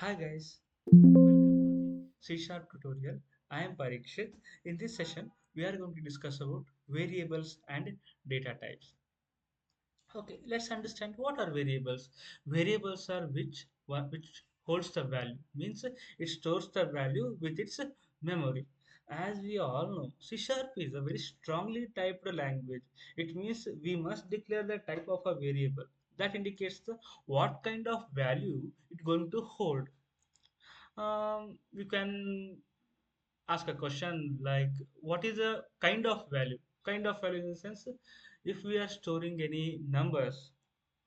Hi guys, welcome to the C Sharp tutorial. I am Parikshit. In this session, we are going to discuss about variables and data types. Okay, let's understand what are variables. Variables are which holds the value, means it stores the value with its memory. As we all know, C Sharp is a very strongly typed language. It means we must declare the type of a variable that indicates the what kind of value it's going to hold. You can ask a question like what is a kind of value in the sense, if we are storing any numbers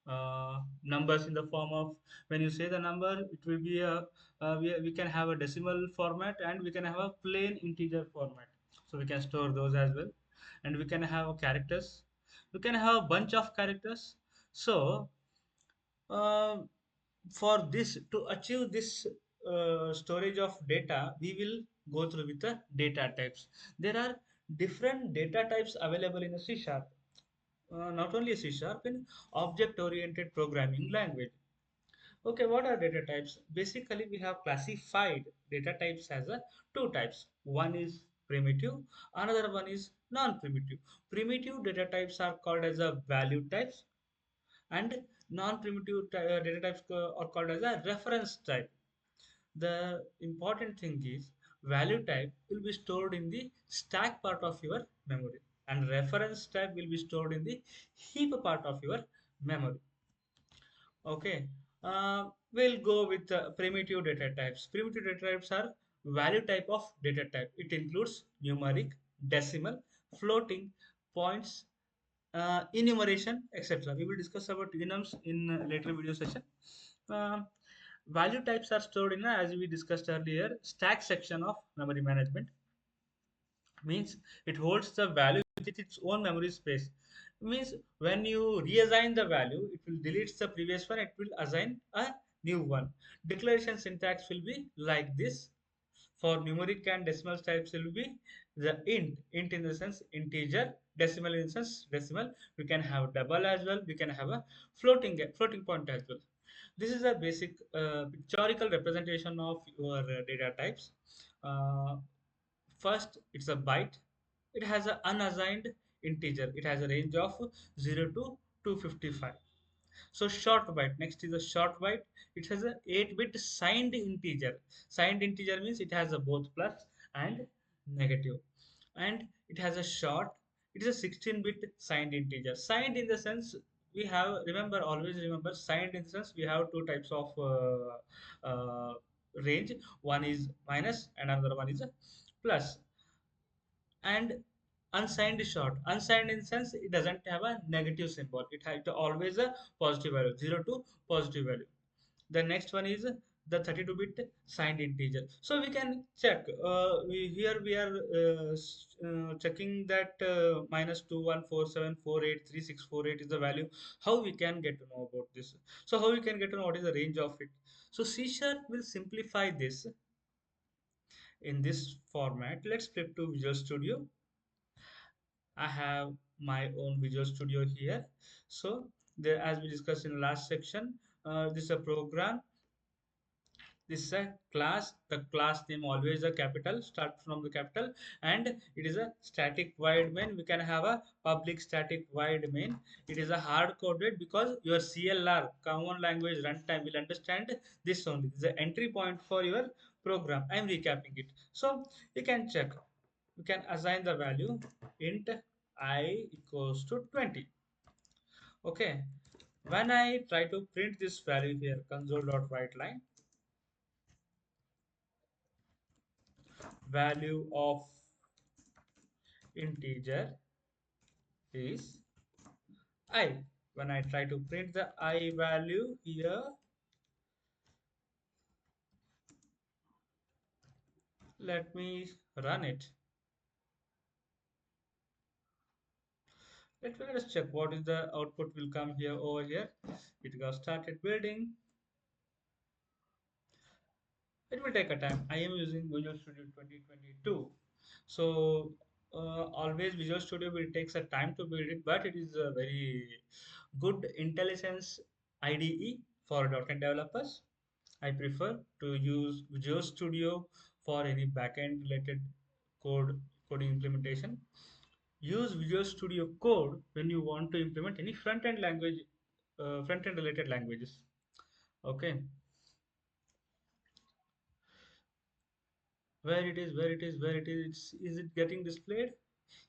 in the form of, when you say the number, it will be we can have a decimal format and we can have a plain integer format, so we can store those as well. And we can have characters, we can have a bunch of characters. So uh, for this, to achieve this storage of data, we will go through with the data types. There are different data types available in a C sharp, not only C sharp, in object oriented programming language. Okay, what are data types? Basically, we have classified data types as a two types. One is primitive, another one is non-primitive. Primitive data types are called as a value types, and non-primitive data types are called as a reference type. The important thing is value type will be stored in the stack part of your memory, and reference type will be stored in the heap part of your memory. Okay, we'll go with primitive data types. Primitive data types are value type of data type. It includes numeric, decimal, floating, points, enumeration, etc. We will discuss about enums in later video session. Um, Value types are stored in, as we discussed earlier, stack section of memory management. Means it holds the value with its own memory space. Means when you reassign the value, it will delete the previous one, it will assign a new one. Declaration syntax will be like this. For numeric and decimal types will be the int in the sense integer, decimal in the sense decimal. We can have double as well, we can have a floating point as well. This is a basic pictorial representation of your data types. uh, First, it's a byte. It has an unassigned integer. It has a range of 0 to 255. So short byte. Next is a short byte. It has a 8-bit signed integer. Signed integer means it has a both plus and negative. And it has a short. It is a 16-bit signed integer. Signed in the sense, we have, remember, always remember, signed in the sense we have two types of range. One is minus and another one is a plus. And unsigned short, unsigned in sense it doesn't have a negative symbol, it has always a positive value, 0 to positive value. The next one is the 32-bit signed integer. So we can check, here we are checking that -2147483648 is the value. How we can get to know about this? So how we can get to know what is the range of it? So C sharp will simplify this in this format. Let's flip to Visual Studio. I have my own Visual Studio here. So there, as we discussed in the last section, this is a program. This is a class. The class name always a capital, start from the capital, and it is a static void main. We can have a public static void main. It is a hard coded because your CLR, common language runtime, will understand this only. This is the entry point for your program. I am recapping it. So you can check. You can assign the value int I equals to 20. Okay, when I try to print this value here, console.writeLine, value of integer is I. When I try to print the I value here, let me run it. Let me just check what is the output will come here over here. It got started building. It will take a time. I am using Visual Studio 2022. So always Visual Studio will takes a time to build it, but it is a very good intelligence IDE for .NET developers. I prefer to use Visual Studio for any backend related coding implementation. Use Visual Studio Code when you want to implement any front-end language, front-end related languages. Okay, where it is, is it getting displayed?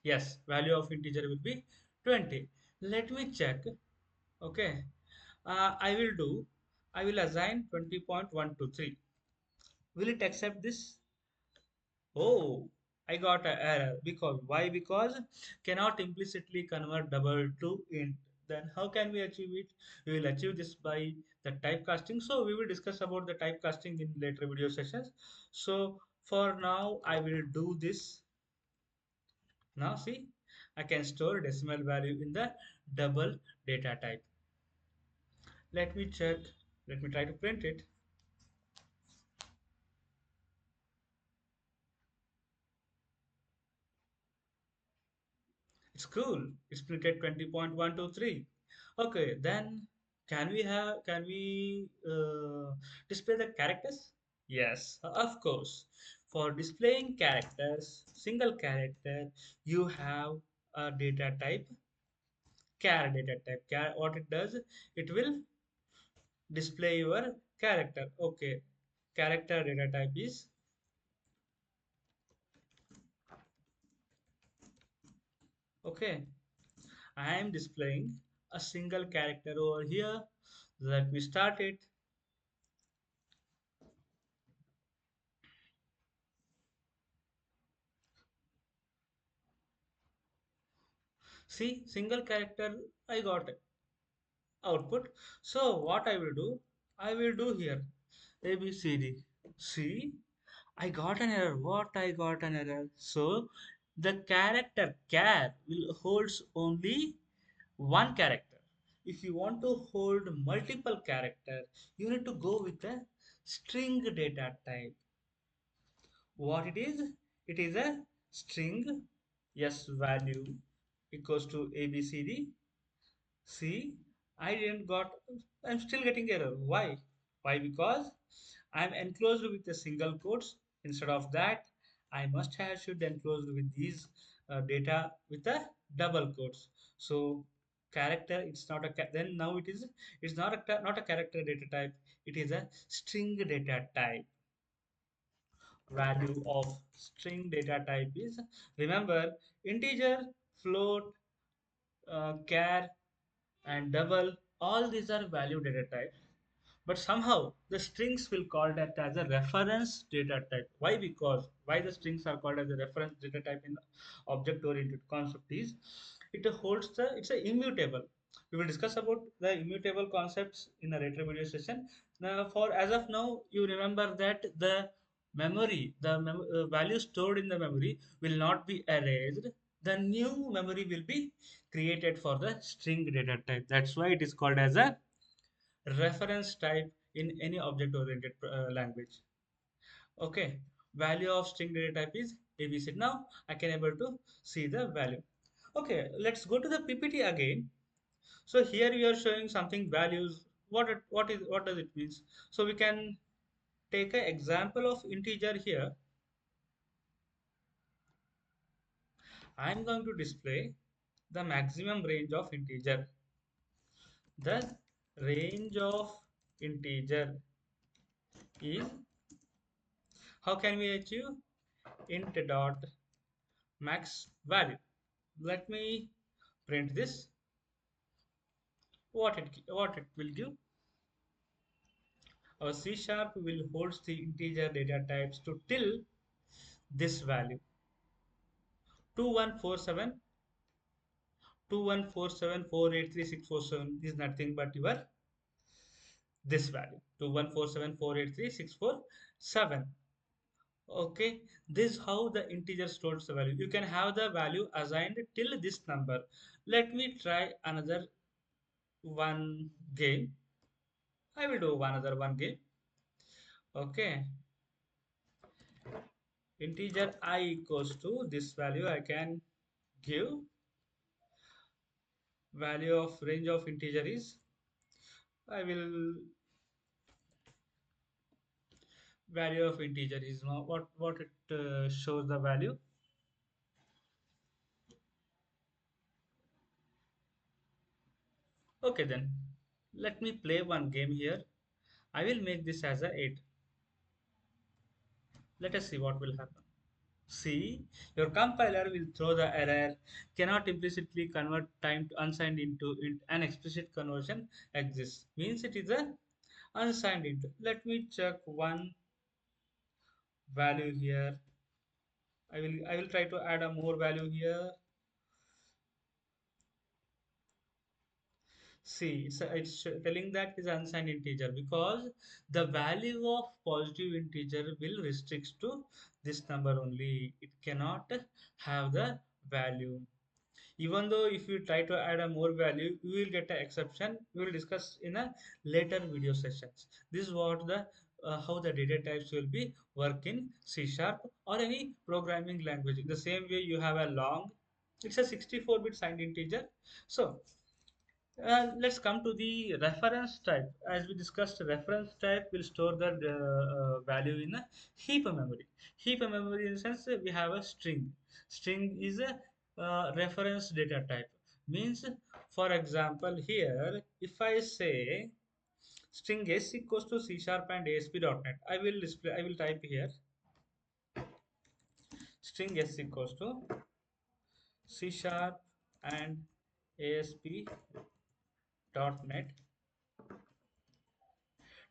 Yes, value of integer will be 20. Let me check. Okay, I will do. I will assign 20.123. Will it accept this? Oh, I got an error. Because why? Because cannot implicitly convert double to int. Then how can we achieve it? We will achieve this by the typecasting. So we will discuss about the typecasting in later video sessions. So for now, I will do this. Now see, I can store decimal value in the double data type. Let me check. Let me try to print it. It's cool. It's printed 20.123. Okay, then can we display the characters? Yes, of course. For displaying characters, single character, you have a data type, char data type. Char, what it does, it will display your character. Okay, character data type is okay. I am displaying a single character over here. Let me start it. See, single character, I got output. So what I will do, I will do here A B C D. See, I got an error. What I got an error? So the character char will holds only one character. If you want to hold multiple character, you need to go with the string data type. What it is? It is a string. Yes, value equals to ABCD. See, I didn't got, I'm still getting error. Why? Why? Because I'm enclosed with a single quotes. Instead of that, I must have should enclosed with these data with a double quotes. So character, it's not a then now it's not not a character data type. It is a string data type. Value of string data type is, remember, integer, float, char, and double, all these are value data types, but somehow the strings will call that as a reference data type. Why? Because why the strings are called as a reference data type in object oriented concept is it holds the, it's a immutable. We will discuss about the immutable concepts in a later video session. Now for as of now, you remember that the memory, the value stored in the memory will not be erased. The new memory will be created for the string data type. That's why it is called as a reference type in any object oriented language. Okay, value of string data type is abc. Now I can able to see the value. Okay, let's go to the ppt again. So here we are showing something values. What does it means? So we can take an example of integer here. I'm going to display the maximum range of integer. The range of integer is, how can we achieve? Int dot max value. Let me print this. What it will give? Our C sharp will hold the integer data types to till this value 2147 2147 483 647 is nothing but your this value 2147 483 647. Okay, this is how the integer stores the value. You can have the value assigned till this number. Let me try another one game. I will do another one game. Okay, integer I equals to this value. I can give value of range of integer is, I will Value of integer is now what it shows the value. Okay, then let me play one game here. I will make this as a 8. Let us see what will happen. See, your compiler will throw the error, cannot implicitly convert time to unsigned into int. An explicit conversion exists. Means it is a unsigned int. Let me check one value here. I will try to add a more value here. See, so it's telling that is unsigned integer because the value of positive integer will restricts to this number only. It cannot have the value. Even though if you try to add a more value, you will get an exception. We will discuss in a later video sessions. This is what the how the data types will be work in C sharp or any programming language. In the same way, you have a long. It's a 64-bit signed integer. So let's come to the reference type. As we discussed, reference type will store the value in a heap memory. Heap memory in the sense we have a string. String is a reference data type. Means, for example, here, if I say string s equals to C sharp and ASP.NET, I will display. I will type here string s equals to C sharp and ASP.NET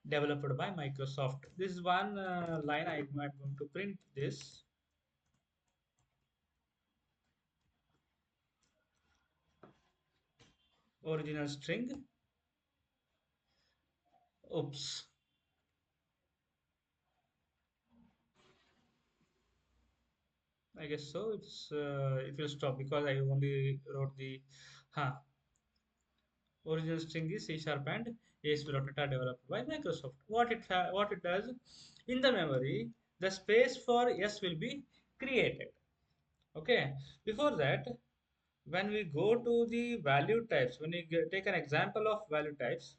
developed by Microsoft. This is one line I'm going to print this original string. Oops, I guess so. It will stop because I only wrote the huh. Original string is C sharp and ASP.NET are developed by Microsoft. What it does in the memory, the space for S will be created. Okay. Before that, when we go to the value types, when we take an example of value types,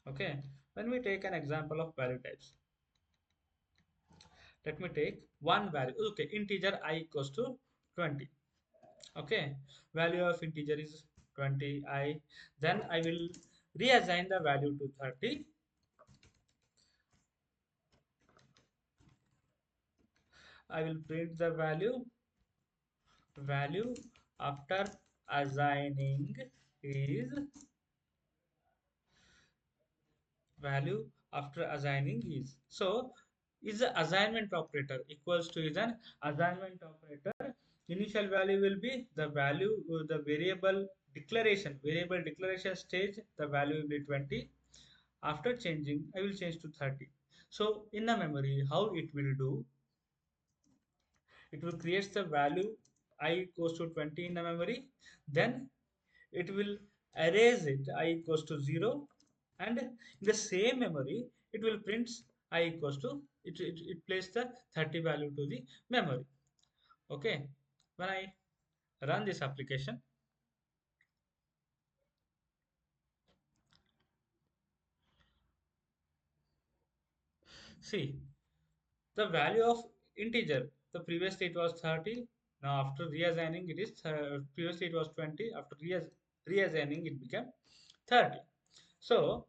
okay, when we take an example of value types, let me take one value. Okay, integer I equals to 20. Okay, value of integer is 20 I. Then I will reassign the value to 30. I will print the value after assigning is value after assigning is. So is the assignment operator equals to is an assignment operator. Initial value will be the value the variable declaration stage, the value will be 20. After changing, I will change to 30. So in the memory, how it will do, it will create the value I equals to 20 in the memory. Then it will erase it I equals to 0, and in the same memory it will print I equals to it places the 30 value to the memory. Okay, when I run this application, see the value of integer, the previous state was 30. Now after reassigning it is previously it was 20. After reassigning it became 30. So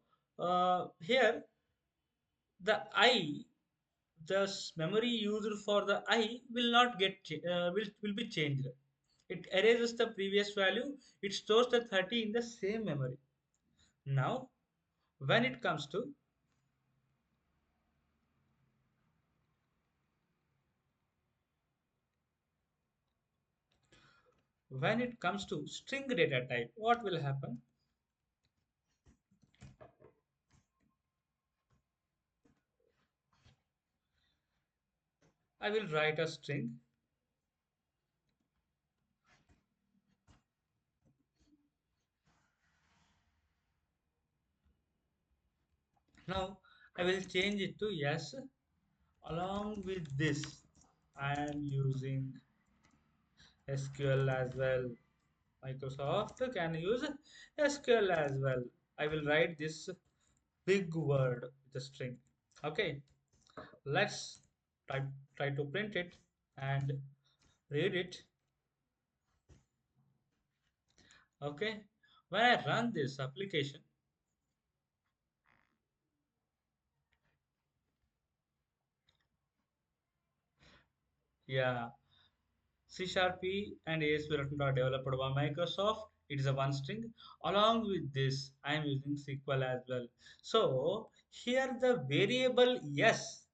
here the I, the memory used for the I will not get will be changed. It erases the previous value. It stores the 30 in the same memory. Now when it comes to string data type, what will happen? I will write a string. Now I will change it to yes. Along with this, I am using SQL as well. Microsoft can use SQL as well. I will write this big word with a string. Okay, let's try, try to print it and read it. Okay, when I run this application, yeah, C Sharp P and ASP are developed by Microsoft. It is a one string. Along with this, I am using SQL as well. So here the variable yes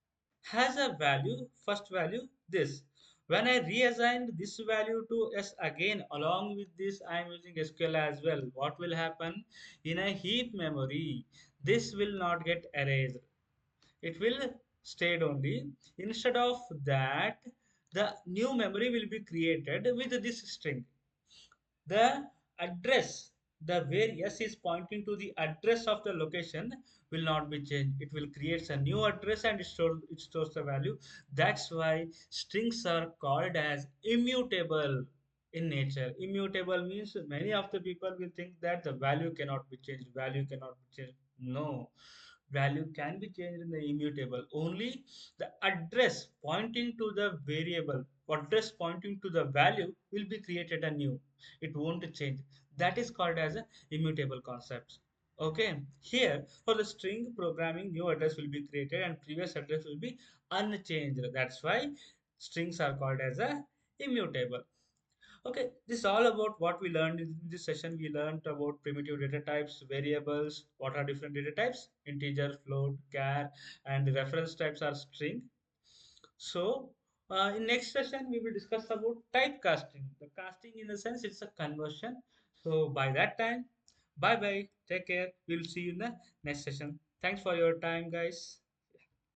has a value, first value this. When I reassign this value to s again, along with this, I am using SQL as well. What will happen in a heap memory? This will not get erased, it will stayed only. Instead of that, the new memory will be created with this string. The address, the where s is pointing to, the address of the location will not be changed. It will create a new address and it stores the value. That's why strings are called as immutable in nature. Immutable means many of the people will think that the value cannot be changed, value cannot be changed. No, value can be changed in the immutable. Only the address pointing to the variable, address pointing to the value will be created anew. It won't change. That is called as a immutable concept. Okay, here for the string programming, new address will be created and previous address will be unchanged. That's why strings are called as a immutable. Okay, this is all about what we learned in this session. We learned about primitive data types, variables, what are different data types, integer, float, char, and the reference types are string. So, in next session, we will discuss about typecasting. The casting, in a sense, it's a conversion. So, by that time, bye bye. Take care. We'll see you in the next session. Thanks for your time, guys.